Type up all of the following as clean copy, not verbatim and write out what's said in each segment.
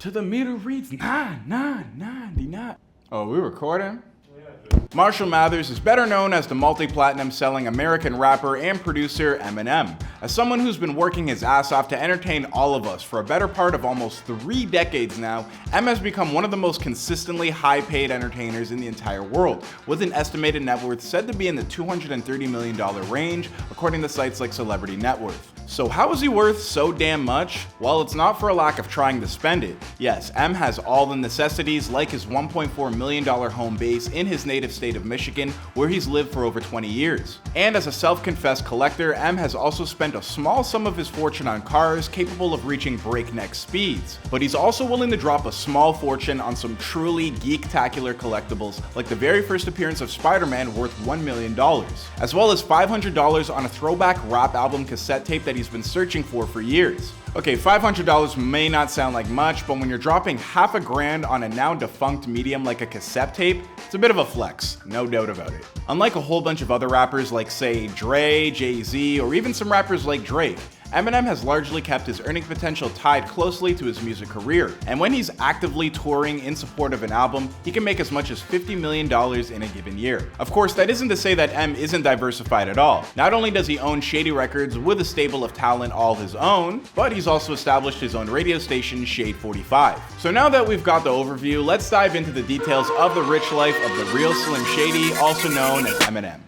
to the meter reads 9,999. Oh, we recording? Marshall Mathers is better known as the multi-platinum selling American rapper and producer Eminem. As someone who's been working his ass off to entertain all of us for a better part of almost 3 decades now, M has become one of the most consistently high-paid entertainers in the entire world, with an estimated net worth said to be in the $230 million range, according to sites like Celebrity Net Worth. So how is he worth so damn much? Well, it's not for a lack of trying to spend it. Yes, M has all the necessities, like his $1.4 million home base in his native state of Michigan, where he's lived for over 20 years. And as a self-confessed collector, M has also spent a small sum of his fortune on cars capable of reaching breakneck speeds. But he's also willing to drop a small fortune on some truly geek-tacular collectibles, like the very first appearance of Spider-Man worth $1 million, as well as $500 on a throwback rap album cassette tape that he's been searching for years. Okay, $500 may not sound like much, but when you're dropping half a grand on a now defunct medium like a cassette tape, it's a bit of a flex, no doubt about it. Unlike a whole bunch of other rappers like, say, Dre, Jay-Z, or even some rappers like Drake, Eminem has largely kept his earning potential tied closely to his music career, and when he's actively touring in support of an album, he can make as much as $50 million in a given year. Of course, that isn't to say that M isn't diversified at all. Not only does he own Shady Records with a stable of talent all his own, but he's also established his own radio station, Shade 45. So now that we've got the overview, let's dive into the details of the rich life of the real Slim Shady, also known as Eminem.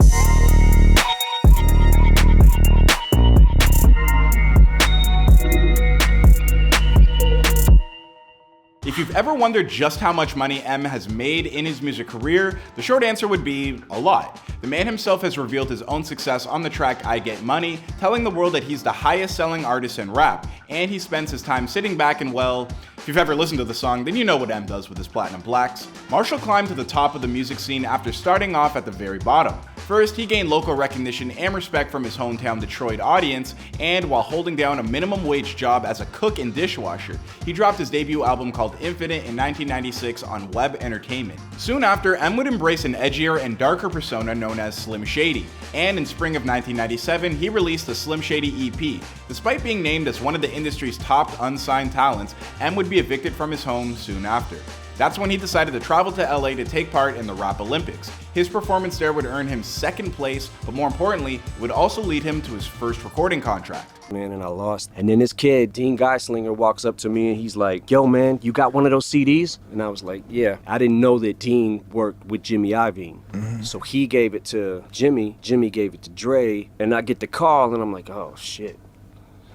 If you've ever wondered just how much money M has made in his music career, the short answer would be a lot. The man himself has revealed his own success on the track I Get Money, telling the world that he's the highest selling artist in rap, and he spends his time sitting back and, well, if you've ever listened to the song, then you know what M does with his platinum plaques. Marshall climbed to the top of the music scene after starting off at the very bottom. First, he gained local recognition and respect from his hometown Detroit audience, and while holding down a minimum wage job as a cook and dishwasher, he dropped his debut album called Infinite in 1996 on Web Entertainment. Soon after, M would embrace an edgier and darker persona known as Slim Shady, and in spring of 1997, he released the Slim Shady EP. Despite being named as one of the industry's top unsigned talents, M would be evicted from his home soon after. That's when he decided to travel to LA to take part in the Rap Olympics. His performance there would earn him second place, but more importantly, it would also lead him to his first recording contract. Man, and I lost. And then this kid, Dean Geislinger, walks up to me and he's like, "Yo, man, you got one of those CDs?" And I was like, "Yeah." I didn't know that Dean worked with Jimmy Iovine. So he gave it to Jimmy, Jimmy gave it to Dre, and I get the call and I'm like, oh shit.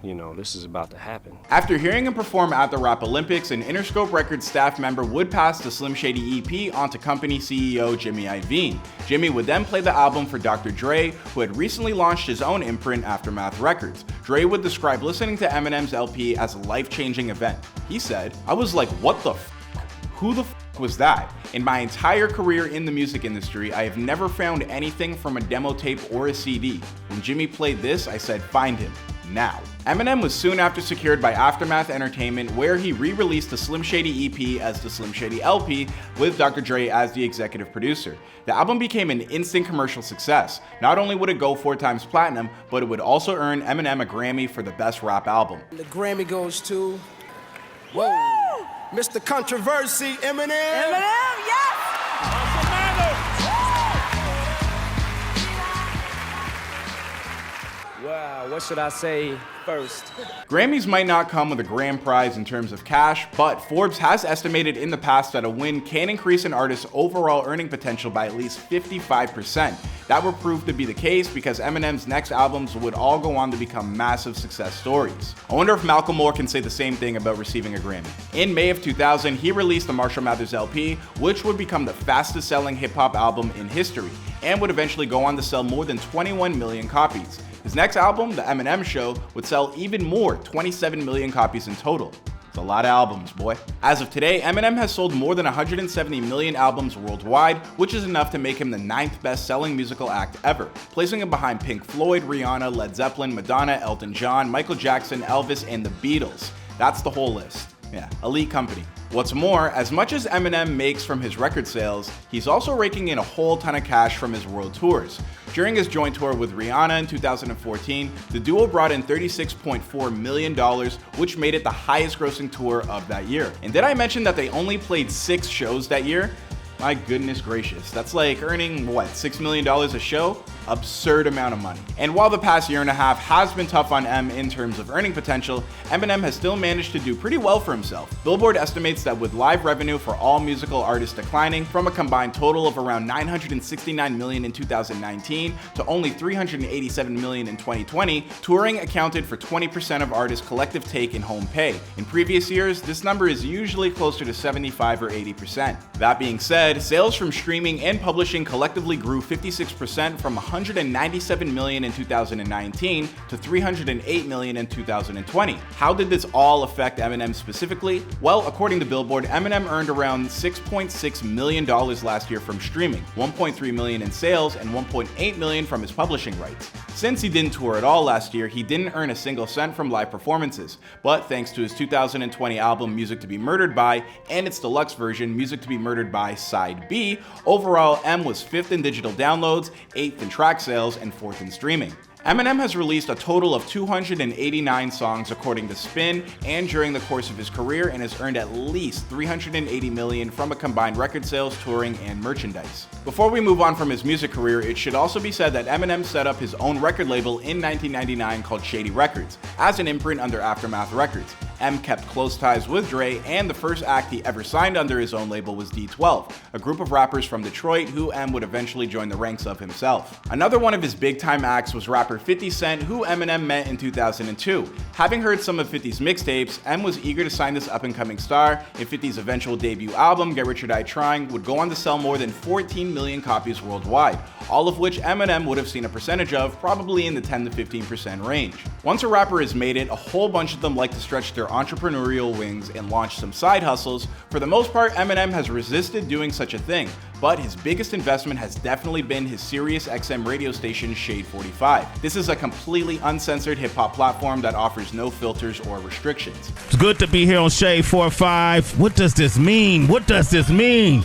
You know, this is about to happen. After hearing him perform at the Rap Olympics, an Interscope Records staff member would pass the Slim Shady EP onto company CEO Jimmy Iovine. Jimmy would then play the album for Dr. Dre, who had recently launched his own imprint, Aftermath Records. Dre would describe listening to Eminem's LP as a life-changing event. He said, "I was like, what the f***? Who the f*** was that? In my entire career in the music industry, I have never found anything from a demo tape or a CD. When Jimmy played this, I said, find him. Now." Eminem was soon after secured by Aftermath Entertainment, where he re-released the Slim Shady EP as the Slim Shady LP, with Dr. Dre as the executive producer. The album became an instant commercial success. Not only would it go 4 times platinum, but it would also earn Eminem a Grammy for the best rap album. The Grammy goes to, whoa, Mr. Controversy, Eminem. Eminem, yes! Wow, what should I say first? Grammys might not come with a grand prize in terms of cash, but Forbes has estimated in the past that a win can increase an artist's overall earning potential by at least 55%. That would prove to be the case because Eminem's next albums would all go on to become massive success stories. I wonder if Malcolm Moore can say the same thing about receiving a Grammy. In May of 2000, he released the Marshall Mathers LP, which would become the fastest selling hip-hop album in history, and would eventually go on to sell more than 21 million copies. His next album, The Eminem Show, would sell even more, 27 million copies in total. It's a lot of albums, boy. As of today, Eminem has sold more than 170 million albums worldwide, which is enough to make him the 9th best-selling musical act ever, placing him behind Pink Floyd, Rihanna, Led Zeppelin, Madonna, Elton John, Michael Jackson, Elvis, and the Beatles. That's the whole list. Yeah, elite company. What's more, as much as Eminem makes from his record sales, he's also raking in a whole ton of cash from his world tours. During his joint tour with Rihanna in 2014, the duo brought in $36.4 million, which made it the highest grossing tour of that year. And did I mention that they only played 6 shows that year? My goodness gracious, that's like earning, what, $6 million a show? Absurd amount of money. And while the past year and a half has been tough on M in terms of earning potential, Eminem has still managed to do pretty well for himself. Billboard estimates that with live revenue for all musical artists declining from a combined total of around $969 million in 2019 to only $387 million in 2020, touring accounted for 20% of artists' collective take in home pay. In previous years, this number is usually closer to 75 or 80%. That being said, sales from streaming and publishing collectively grew 56% from $197 million in 2019 to $308 million in 2020. How did this all affect Eminem specifically? Well, according to Billboard, Eminem earned around $6.6 million last year from streaming, $1.3 million in sales, and $1.8 million from his publishing rights. Since he didn't tour at all last year, he didn't earn a single cent from live performances, but thanks to his 2020 album Music to Be Murdered By and its deluxe version Music to Be Murdered By Side B, overall M was 5th in digital downloads, 8th in track sales, and 4th in streaming. Eminem has released a total of 289 songs according to Spin and during the course of his career, and has earned at least $380 million from a combined record sales, touring, and merchandise. Before we move on from his music career, it should also be said that Eminem set up his own record label in 1999 called Shady Records, as an imprint under Aftermath Records. M kept close ties with Dre, and the first act he ever signed under his own label was D12, a group of rappers from Detroit who M would eventually join the ranks of himself. Another one of his big-time acts was rapper 50 Cent, who Eminem met in 2002. Having heard some of 50's mixtapes, M was eager to sign this up-and-coming star, and 50's eventual debut album, Get Rich or Die Trying, would go on to sell more than 14 million copies worldwide, all of which Eminem would have seen a percentage of, probably in the 10 to 15% range. Once a rapper has made it, a whole bunch of them like to stretch their entrepreneurial wings and launch some side hustles. For the most part, Eminem has resisted doing such a thing, but his biggest investment has definitely been his Sirius XM radio station Shade 45. This is a completely uncensored hip-hop platform that offers no filters or restrictions. It's good to be here on Shade 45. What does this mean? What does this mean?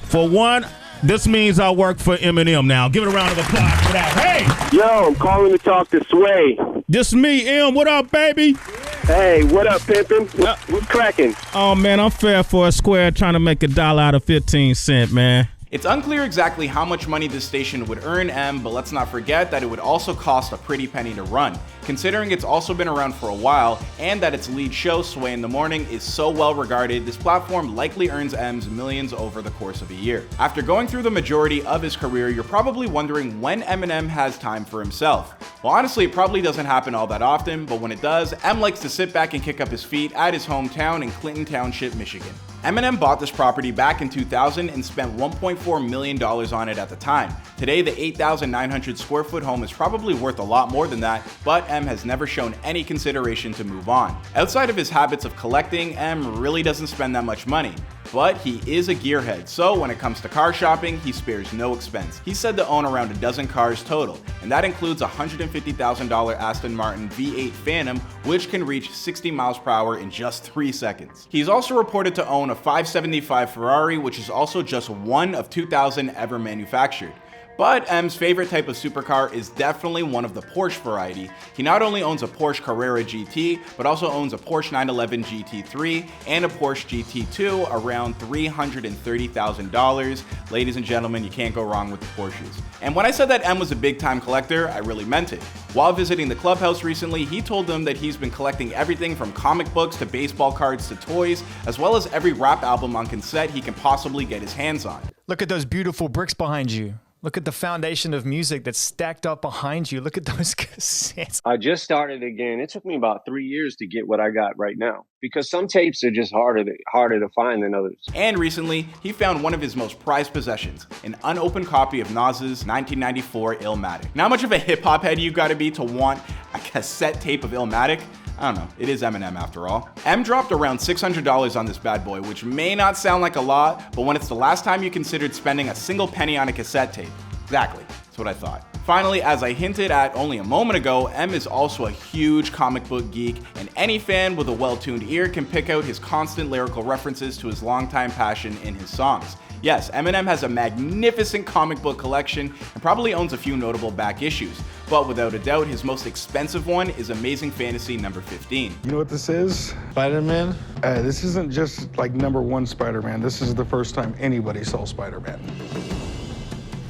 For one, this means I work for Eminem now. Give it a round of applause for that. Hey! Yo, I'm calling to talk to Sway. This me, M. What up, baby? Hey, what up, pimpin'? What's cracking? Oh, man, I'm fair for a square trying to make $1 out of 15 cents, man. It's unclear exactly how much money this station would earn M, but let's not forget that it would also cost a pretty penny to run, considering it's also been around for a while, and that its lead show, Sway in the Morning, is so well regarded, this platform likely earns M's millions over the course of a year. After going through the majority of his career, you're probably wondering when Eminem has time for himself. Well, honestly, it probably doesn't happen all that often, but when it does, M likes to sit back and kick up his feet at his hometown in Clinton Township, Michigan. Eminem bought this property back in 2000 and spent $1.4 million on it at the time. Today, the 8,900 square foot home is probably worth a lot more than that, but M has never shown any consideration to move on. Outside of his habits of collecting, M really doesn't spend that much money. But he is a gearhead, so when it comes to car shopping, he spares no expense. He's said to own around a dozen cars total, and that includes a $150,000 Aston Martin V8 Phantom, which can reach 60 miles per hour in just 3 seconds. He's also reported to own a 575 Ferrari, which is also just one of 2,000 ever manufactured. But M's favorite type of supercar is definitely one of the Porsche variety. He not only owns a Porsche Carrera GT, but also owns a Porsche 911 GT3 and a Porsche GT2 around $330,000. Ladies and gentlemen, you can't go wrong with the Porsches. And when I said that M was a big-time collector, I really meant it. While visiting the clubhouse recently, he told them that he's been collecting everything from comic books to baseball cards to toys, as well as every rap album on cassette he can possibly get his hands on. Look at those beautiful bricks behind you. Look at the foundation of music that's stacked up behind you. Look at those cassettes. I just started again. It took me about 3 years to get what I got right now, because some tapes are just harder to find than others. And recently, he found one of his most prized possessions, an unopened copy of Nas's 1994 Illmatic. Now, how much of a hip-hop head you gotta be to want a cassette tape of Illmatic? I don't know, it is Eminem after all. M dropped around $600 on this bad boy, which may not sound like a lot, but when it's the last time you considered spending a single penny on a cassette tape. Exactly, that's what I thought. Finally, as I hinted at only a moment ago, M is also a huge comic book geek, and any fan with a well-tuned ear can pick out his constant lyrical references to his longtime passion in his songs. Yes, Eminem has a magnificent comic book collection and probably owns a few notable back issues, but without a doubt, his most expensive one is Amazing Fantasy number 15. You know what this is? Spider-Man? This isn't just like #1 Spider-Man. This is the first time anybody saw Spider-Man.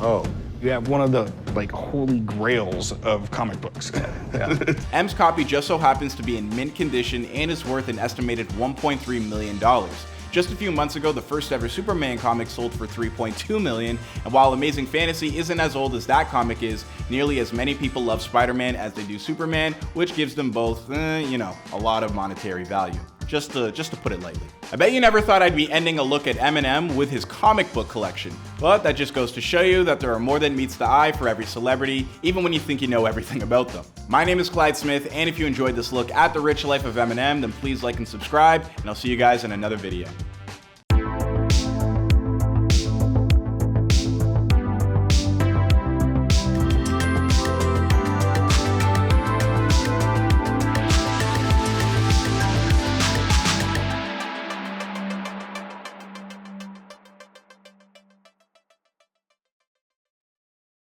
Oh. You have one of the like holy grails of comic books. Yeah. M's copy just so happens to be in mint condition and is worth an estimated $1.3 million. Just a few months ago, the first ever Superman comic sold for $3.2 million, and while Amazing Fantasy isn't as old as that comic is, nearly as many people love Spider-Man as they do Superman, which gives them both, a lot of monetary value. Just to put it lightly. I bet you never thought I'd be ending a look at Eminem with his comic book collection, but that just goes to show you that there are more than meets the eye for every celebrity, even when you think you know everything about them. My name is Clyde Smith, and if you enjoyed this look at the rich life of Eminem, then please like and subscribe, and I'll see you guys in another video.